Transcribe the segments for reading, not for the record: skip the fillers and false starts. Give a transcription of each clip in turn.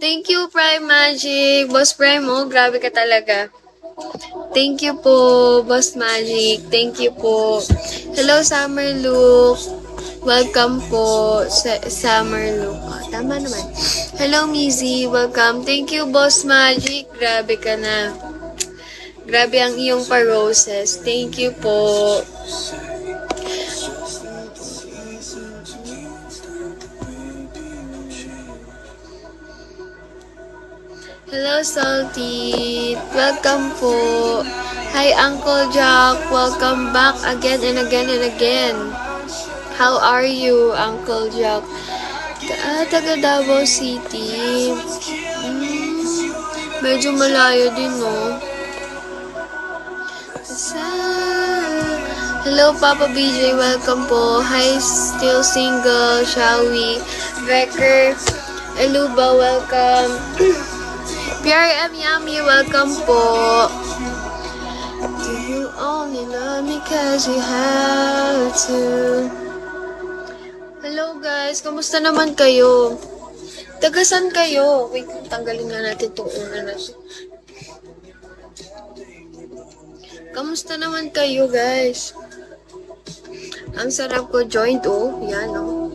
Thank you, Prime Magic. Boss Prime, oh, grabe ka talaga. Thank you po, Boss Magic. Thank you po. Hello, Summer Look. Welcome po sa Summer Look. Oh, tama naman. Hello, Mizzy. Welcome. Thank you, Boss Magic. Grabe ka na. Grabe ang iyong pa-roses. Thank you po. Hello, Salty. Welcome po. Hi, Uncle Jack. Welcome back again and again and again. How are you, Uncle Jack? Taga Davao City. Medyo malayo din, no? Hello, Papa BJ. Welcome po. Hi, still single. Shall we? Becker. Eluba, welcome. PRM Yummy, welcome po. Do you only love me cause you have to? Hello guys, kamusta naman kayo? Tagasan kayo? Wait, tanggalin nga natin itong una natin. Kamusta naman kayo guys? Ang sarap ko joint, oh. Yan, oh.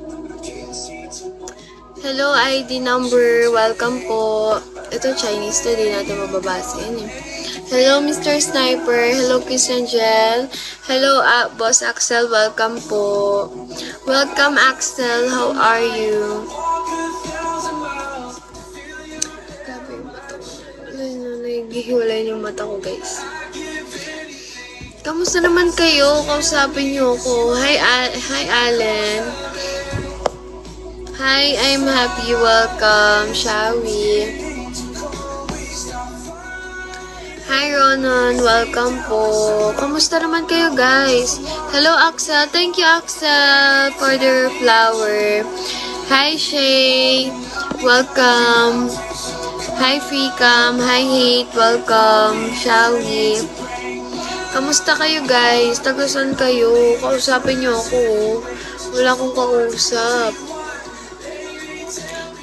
Hello, ID number. Welcome po. Ito, Chinese to. Di natin mababasa yun eh. Hello, Mr. Sniper. Hello, Kiss Angel. Hello, Boss Axel. Welcome po. Welcome, Axel. How are you? Grabe yung mata ko. Nagihiwalay yung mata ko, guys. Kamusta naman kayo? Kausapin niyo ako. Hi, Allen. Hi, I'm happy. Welcome. Shall we? Hi, Ronan. Welcome po. Kamusta naman kayo, guys? Hello, Axel. Thank you, Axel, for the flower. Hi, Shay. Welcome. Hi, Freecam. Hi, Hate. Welcome. Shall we? Kamusta kayo, guys? Tagasan kayo? Kausapin niyo ako. Wala akong kausap.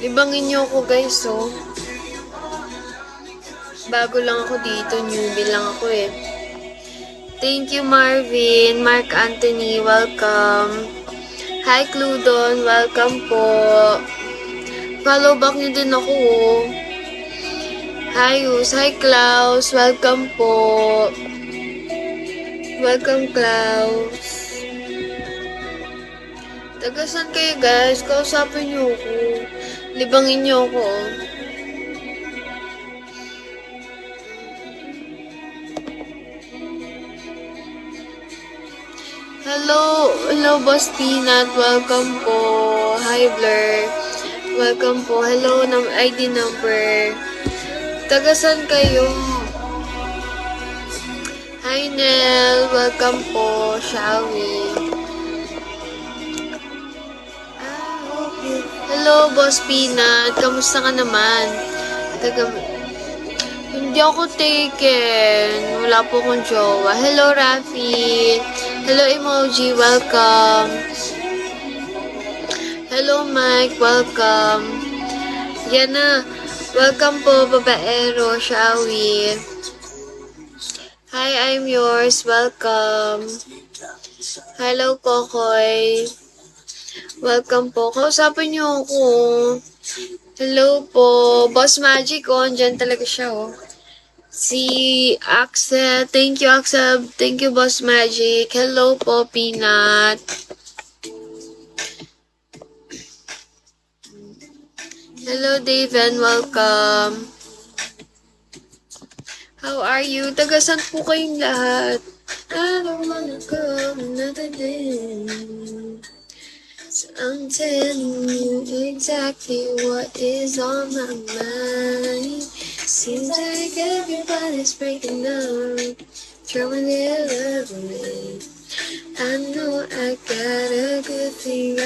Libangin niyo ako, guys, oh. Bago lang ako dito, newbie lang ako eh. Thank you, Marvin. Mark Anthony, welcome. Hi, Cludon, welcome po. Follow back niyo din ako, oh. Hi, Hus. Hi, Klaus. Welcome po. Welcome, Klaus. Tagasan kayo, guys. Kausapin niyo ako. Libangin niyo ako, oh. Hello, Boss Peanut. Welcome po. Hi, Blur. Welcome po. Hello, ID number. Tagasan kayo? Hi, Nell. Welcome po. Shall we? Hello, Boss Peanut. Kamusta ka naman? Hindi ako taken. Wala po akong jowa. Hello, Rafi. Hello, Emoji. Welcome. Hello, Mike. Welcome. Yan na. Welcome po, babaero. Shall we? Hi, I'm yours. Welcome. Hello, Kokoy. Welcome po. Kausapin niyo ako. Hello po. Boss Magic, oh. Andyan talaga siya, oh. Si Axel. Thank you, Axel. Thank you, Boss Magic. Hello po, Peanut. Hello, Daven. Welcome. How are you? Tagasan po kayong lahat. I don't wanna go another day. So I'm telling you exactly what is on my mind. Seems like everybody's breaking up, throwing their love away. I know I got a good thing.